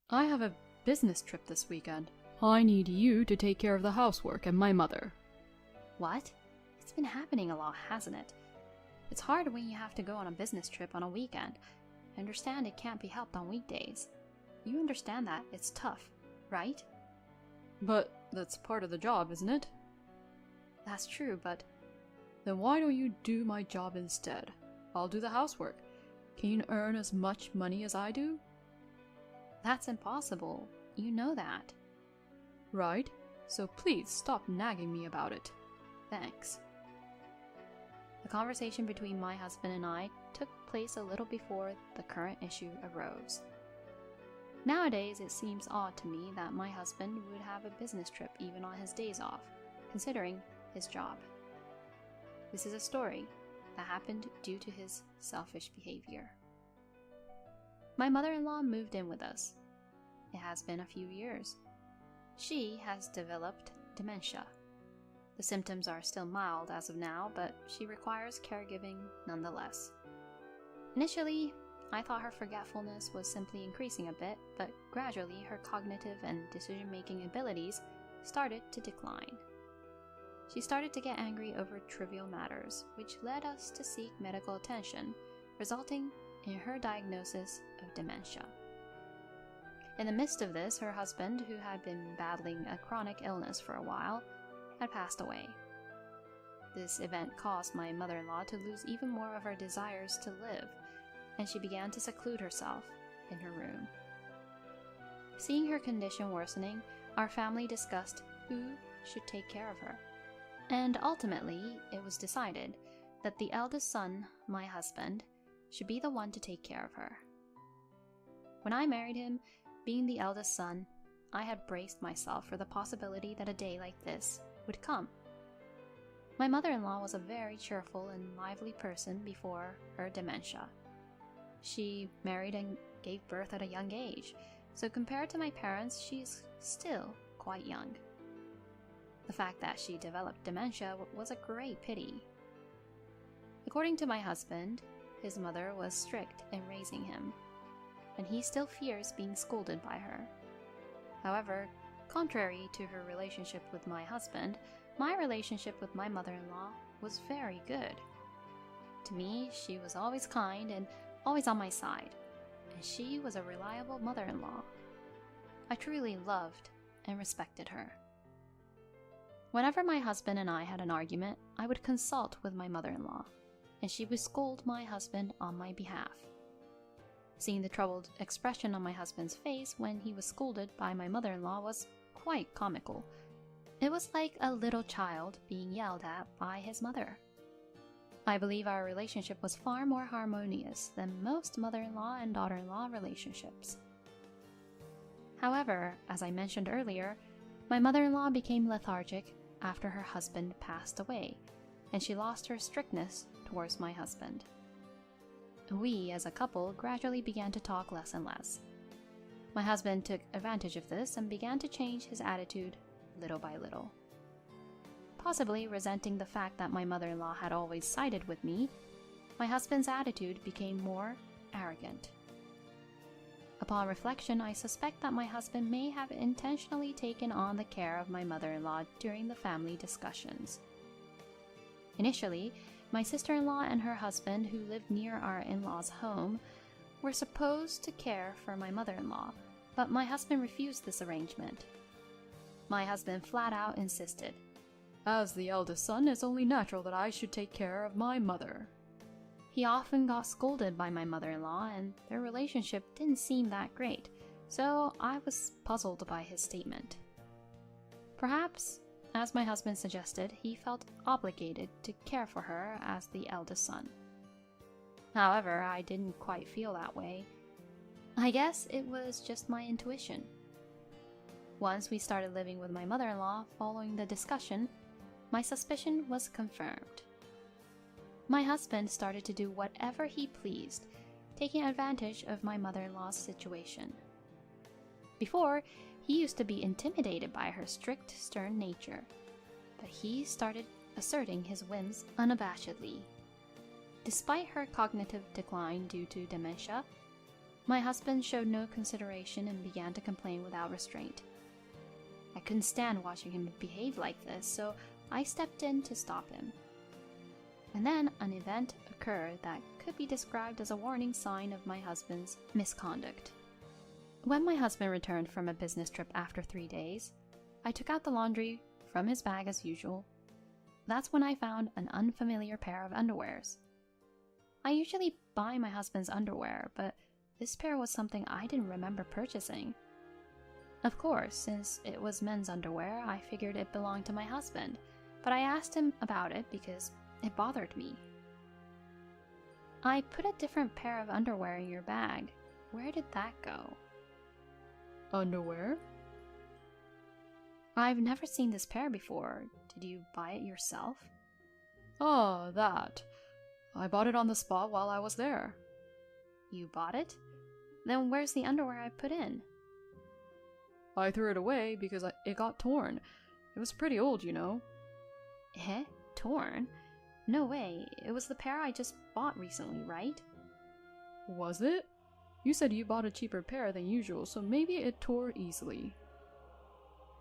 I have a business trip this weekend. I need you to take care of the housework and my mother. What? It's been happening a lot, hasn't it? It's hard when you have to go on a business trip on a weekend. I understand it can't be helped on weekdays. You understand that it's tough, right? But that's part of the job, isn't it? That's true, but... Then why don't you do my job instead? I'll do the housework. Can you earn as much money as I do? That's impossible. You know that. Right? So please stop nagging me about it. Thanks. The conversation between my husband and I took place a little before the current issue arose. Nowadays, it seems odd to me that my husband would have a business trip even on his days off, considering his job. This is a story that happened due to his selfish behavior. My mother-in-law moved in with us. It has been a few years. She has developed dementia. The symptoms are still mild as of now, but she requires caregiving nonetheless. Initially, I thought her forgetfulness was simply increasing a bit, but gradually her cognitive and decision-making abilities started to decline. She started to get angry over trivial matters, which led us to seek medical attention, resulting in her diagnosis of dementia. In the midst of this, her husband, who had been battling a chronic illness for a while, had passed away. This event caused my mother-in-law to lose even more of her desires to live, and she began to seclude herself in her room. Seeing her condition worsening, our family discussed who should take care of her, and ultimately it was decided that the eldest son, my husband, should be the one to take care of her. When I married him, being the eldest son, I had braced myself for the possibility that a day like this would come. My mother-in-law was a very cheerful and lively person before her dementia. She married and gave birth at a young age, so compared to my parents, she's still quite young. The fact that she developed dementia was a great pity. According to my husband, his mother was strict in raising him, and he still fears being scolded by her. However, contrary to her relationship with my husband, my relationship with my mother-in-law was very good. To me, she was always kind and always on my side, and she was a reliable mother-in-law. I truly loved and respected her. Whenever my husband and I had an argument, I would consult with my mother-in-law, and she would scold my husband on my behalf. Seeing the troubled expression on my husband's face when he was scolded by my mother-in-law was quite comical. It was like a little child being yelled at by his mother. I believe our relationship was far more harmonious than most mother-in-law and daughter-in-law relationships. However, as I mentioned earlier, my mother-in-law became lethargic after her husband passed away, and she lost her strictness towards my husband. We, as a couple, gradually began to talk less and less. My husband took advantage of this and began to change his attitude little by little. Possibly resenting the fact that my mother-in-law had always sided with me, my husband's attitude became more arrogant. Upon reflection, I suspect that my husband may have intentionally taken on the care of my mother-in-law during the family discussions. Initially, my sister-in-law and her husband, who lived near our in-laws' home, were supposed to care for my mother-in-law, but my husband refused this arrangement. My husband flat out insisted, "As the eldest son, it's only natural that I should take care of my mother." He often got scolded by my mother-in-law, and their relationship didn't seem that great, so I was puzzled by his statement. Perhaps, as my husband suggested, he felt obligated to care for her as the eldest son. However, I didn't quite feel that way. I guess it was just my intuition. Once we started living with my mother-in-law, following the discussion, my suspicion was confirmed. My husband started to do whatever he pleased, taking advantage of my mother-in-law's situation. Before, he used to be intimidated by her strict, stern nature, but he started asserting his whims unabashedly. Despite her cognitive decline due to dementia, My husband showed no consideration and began to complain without restraint. I couldn't stand watching him behave like this, so I stepped in to stop him. And then an event occurred that could be described as a warning sign of my husband's misconduct. When my husband returned from a business trip after 3 days, I took out the laundry from his bag as usual. That's when I found an unfamiliar pair of underwears. I usually buy my husband's underwear, but this pair was something I didn't remember purchasing. Of course, since it was men's underwear, I figured it belonged to my husband, but I asked him about it because it bothered me. I put a different pair of underwear in your bag. Where did that go? Underwear? I've never seen this pair before. Did you buy it yourself? Ah, that. I bought it on the spot while I was there. You bought it? Then where's the underwear I put in? I threw it away because it got torn. It was pretty old, you know. Eh? Torn? No way. It was the pair I just bought recently, right? Was it? You said you bought a cheaper pair than usual, so maybe it tore easily.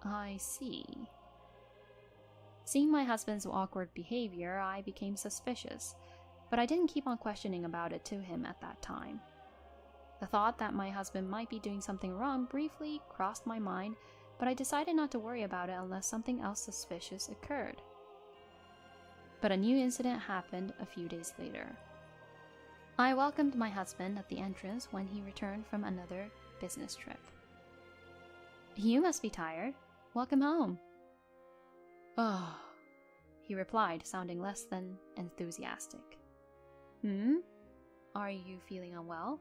I see. Seeing my husband's awkward behavior, I became suspicious, but I didn't keep on questioning about it to him at that time. The thought that my husband might be doing something wrong briefly crossed my mind, but I decided not to worry about it unless something else suspicious occurred. But a new incident happened a few days later. I welcomed my husband at the entrance when he returned from another business trip. You must be tired. Welcome home. Ah, He replied, sounding less than enthusiastic. Are you feeling unwell?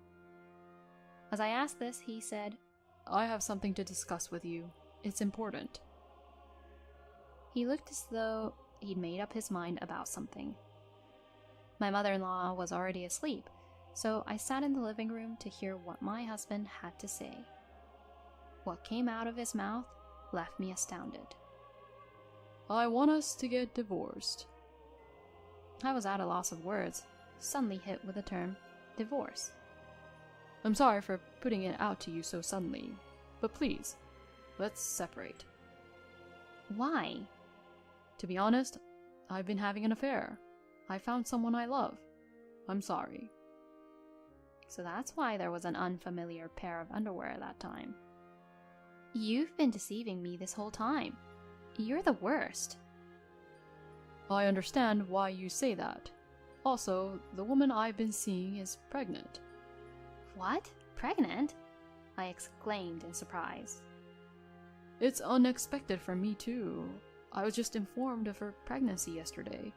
As I asked this, he said, I have something to discuss with you. It's important. He looked as though he'd made up his mind about something. My mother-in-law was already asleep, so I sat in the living room to hear what my husband had to say. What came out of his mouth left me astounded. I want us to get divorced. I was at a loss of words, suddenly hit with the term divorce. I'm sorry for putting it out to you so suddenly, but please, let's separate. Why? To be honest, I've been having an affair. I found someone I love. I'm sorry. So that's why there was an unfamiliar pair of underwear that time. You've been deceiving me this whole time. You're the worst. I understand why you say that. Also, the woman I've been seeing is pregnant. What? Pregnant? I exclaimed in surprise. It's unexpected for me too. I was just informed of her pregnancy yesterday.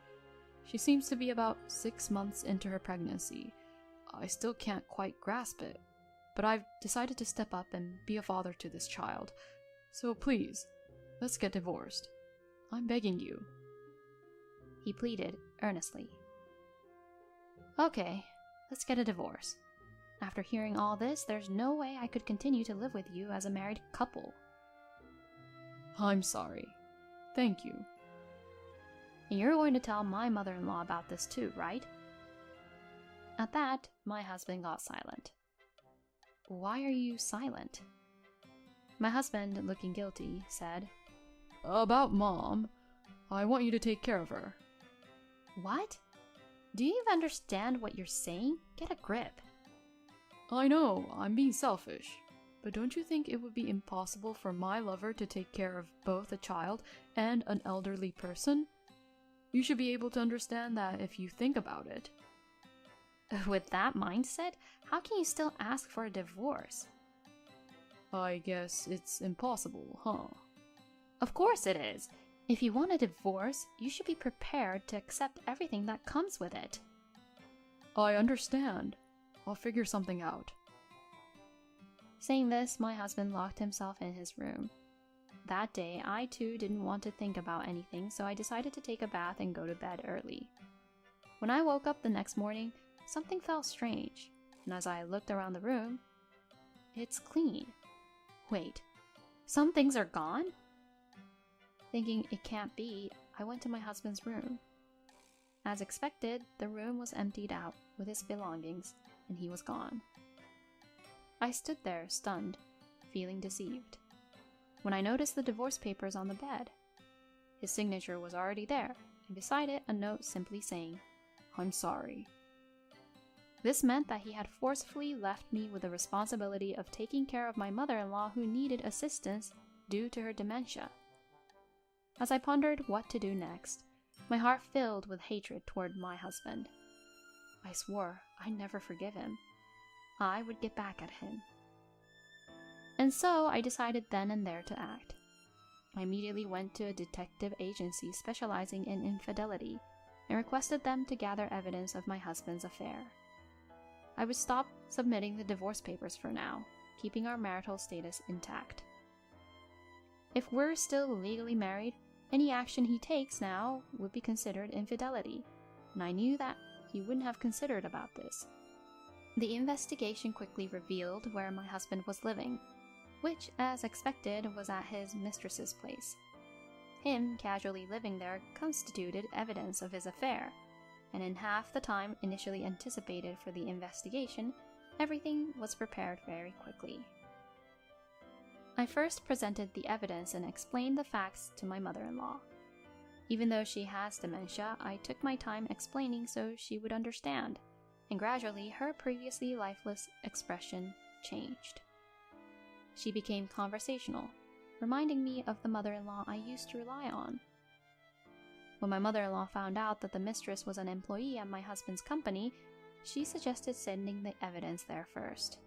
She seems to be about 6 months into her pregnancy. I still can't quite grasp it, but I've decided to step up and be a father to this child. So please, let's get divorced. I'm begging you. He pleaded earnestly. Okay, let's get a divorce. After hearing all this, there's no way I could continue to live with you as a married couple. I'm sorry. Thank you. And you're going to tell my mother-in-law about this too, right? At that, my husband got silent. Why are you silent? My husband, looking guilty, said, About Mom, I want you to take care of her. What? Do you even understand what you're saying? Get a grip. I know, I'm being selfish, but don't you think it would be impossible for my lover to take care of both a child and an elderly person? You should be able to understand that if you think about it. With that mindset, how can you still ask for a divorce? I guess it's impossible, huh? Of course it is. If you want a divorce, you should be prepared to accept everything that comes with it. I understand. I'll figure something out. Saying this, my husband locked himself in his room. That day, I too didn't want to think about anything, so I decided to take a bath and go to bed early. When I woke up the next morning, something felt strange, and as I looked around the room, it's clean. Wait, some things are gone? Thinking it can't be, I went to my husband's room. As expected, the room was emptied out with his belongings, and he was gone. I stood there, stunned, feeling deceived, when I noticed the divorce papers on the bed. His signature was already there, and beside it a note simply saying, "I'm sorry." This meant that he had forcefully left me with the responsibility of taking care of my mother-in-law who needed assistance due to her dementia. As I pondered what to do next, my heart filled with hatred toward my husband. I swore I'd never forgive him. I would get back at him. And so I decided then and there to act. I immediately went to a detective agency specializing in infidelity and requested them to gather evidence of my husband's affair. I would stop submitting the divorce papers for now, keeping our marital status intact. If we're still legally married, any action he takes now would be considered infidelity, and I knew that he wouldn't have considered about this. The investigation quickly revealed where my husband was living, which, as expected, was at his mistress's place. Him casually living there constituted evidence of his affair, and in half the time initially anticipated for the investigation, everything was prepared very quickly. I first presented the evidence and explained the facts to my mother-in-law. Even though she has dementia, I took my time explaining so she would understand, and gradually her previously lifeless expression changed. She became conversational, reminding me of the mother-in-law I used to rely on. When my mother-in-law found out that the mistress was an employee at my husband's company, she suggested sending the evidence there first.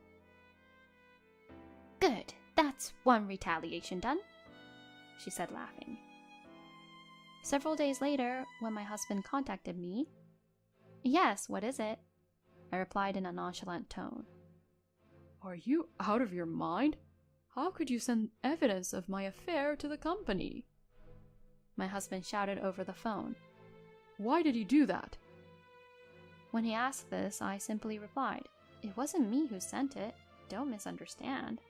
"Good, that's one retaliation done," she said, laughing. Several days later, when my husband contacted me, "Yes, what is it?" I replied in a nonchalant tone. Are you out of your mind? How could you send evidence of my affair to the company? My husband shouted over the phone. Why did you do that? When he asked this, I simply replied, "It wasn't me who sent it. Don't misunderstand."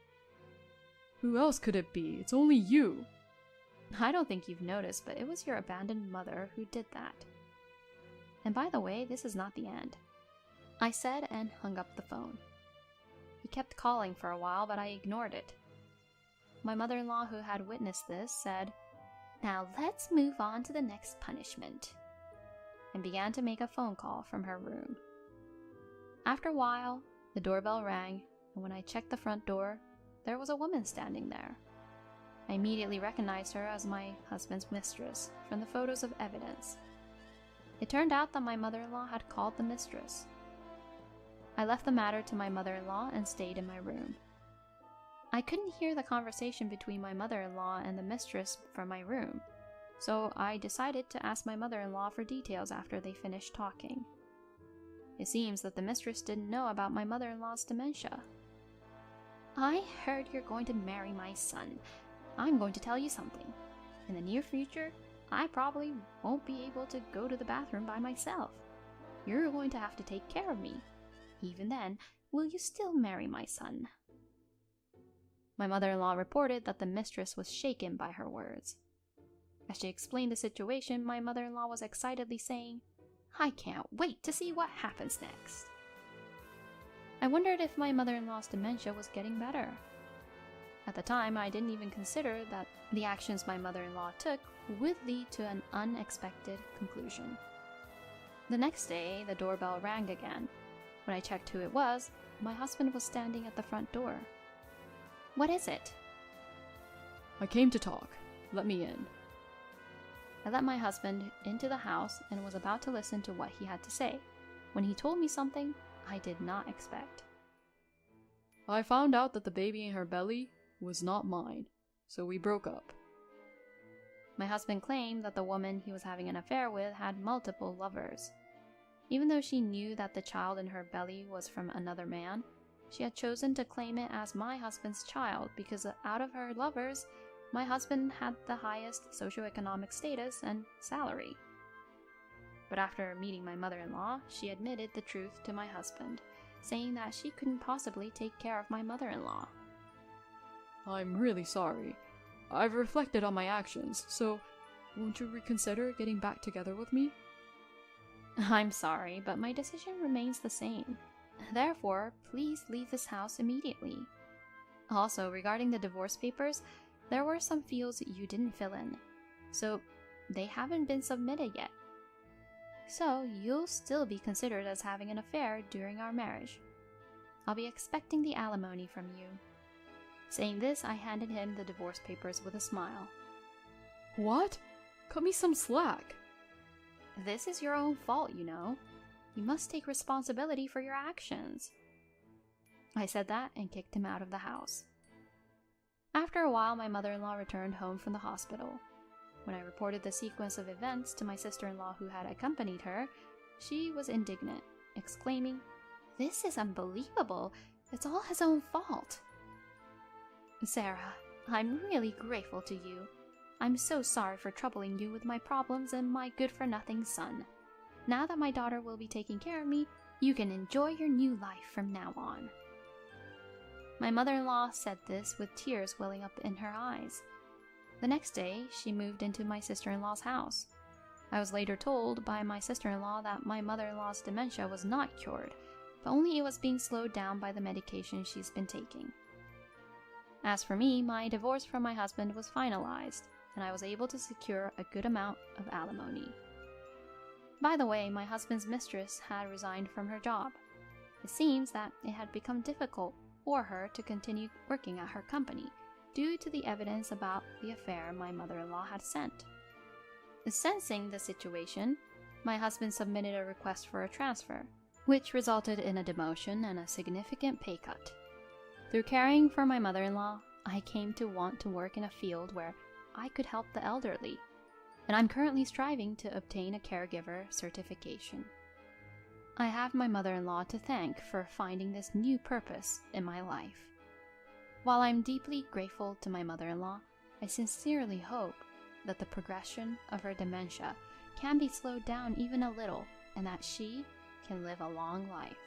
Who else could it be? It's only you. I don't think you've noticed, but it was your abandoned mother who did that. And by the way, this is not the end, I said and hung up the phone. He kept calling for a while, but I ignored it. My mother-in-law, who had witnessed this, said, "Now let's move on to the next punishment," and began to make a phone call from her room. After a while, the doorbell rang, and when I checked the front door, there was a woman standing there. I immediately recognized her as my husband's mistress from the photos of evidence. It turned out that my mother-in-law had called the mistress. I left the matter to my mother-in-law and stayed in my room. I couldn't hear the conversation between my mother-in-law and the mistress from my room, so I decided to ask my mother-in-law for details after they finished talking. It seems that the mistress didn't know about my mother-in-law's dementia. "I heard you're going to marry my son. I'm going to tell you something. In the near future, I probably won't be able to go to the bathroom by myself. You're going to have to take care of me. Even then, will you still marry my son?" My mother-in-law reported that the mistress was shaken by her words. As she explained the situation, my mother-in-law was excitedly saying, "I can't wait to see what happens next." I wondered if my mother-in-law's dementia was getting better. At the time, I didn't even consider that the actions my mother-in-law took would lead to an unexpected conclusion. The next day, the doorbell rang again. When I checked who it was, my husband was standing at the front door. "What is it?" I came to talk. Let me in. I let my husband into the house and was about to listen to what he had to say, when he told me something I did not expect. I found out that the baby in her belly was not mine, so we broke up. My husband claimed that the woman he was having an affair with had multiple lovers. Even though she knew that the child in her belly was from another man, she had chosen to claim it as my husband's child because out of her lovers, my husband had the highest socioeconomic status and salary. But after meeting my mother-in-law, she admitted the truth to my husband, saying that she couldn't possibly take care of my mother-in-law. I'm really sorry. I've reflected on my actions, so won't you reconsider getting back together with me? I'm sorry, but my decision remains the same. Therefore, please leave this house immediately. Also, regarding the divorce papers, there were some fields you didn't fill in, so they haven't been submitted yet. So you'll still be considered as having an affair during our marriage. I'll be expecting the alimony from you." Saying this, I handed him the divorce papers with a smile. What? Cut me some slack. "This is your own fault, you know. You must take responsibility for your actions." I said that and kicked him out of the house. After a while, my mother-in-law returned home from the hospital. When I reported the sequence of events to my sister-in-law who had accompanied her, she was indignant, exclaiming, "This is unbelievable. It's all his own fault." "Sarah, I'm really grateful to you. I'm so sorry for troubling you with my problems and my good-for-nothing son. Now that my daughter will be taking care of me, you can enjoy your new life from now on." My mother-in-law said this with tears welling up in her eyes. The next day, she moved into my sister-in-law's house. I was later told by my sister-in-law that my mother-in-law's dementia was not cured, but only it was being slowed down by the medication she's been taking. As for me, my divorce from my husband was finalized, and I was able to secure a good amount of alimony. By the way, my husband's mistress had resigned from her job. It seems that it had become difficult for her to continue working at her company due to the evidence about the affair my mother-in-law had sent. Sensing the situation, my husband submitted a request for a transfer, which resulted in a demotion and a significant pay cut. Through caring for my mother-in-law, I came to want to work in a field where I could help the elderly, and I'm currently striving to obtain a caregiver certification. I have my mother-in-law to thank for finding this new purpose in my life. While I'm deeply grateful to my mother-in-law, I sincerely hope that the progression of her dementia can be slowed down even a little and that she can live a long life.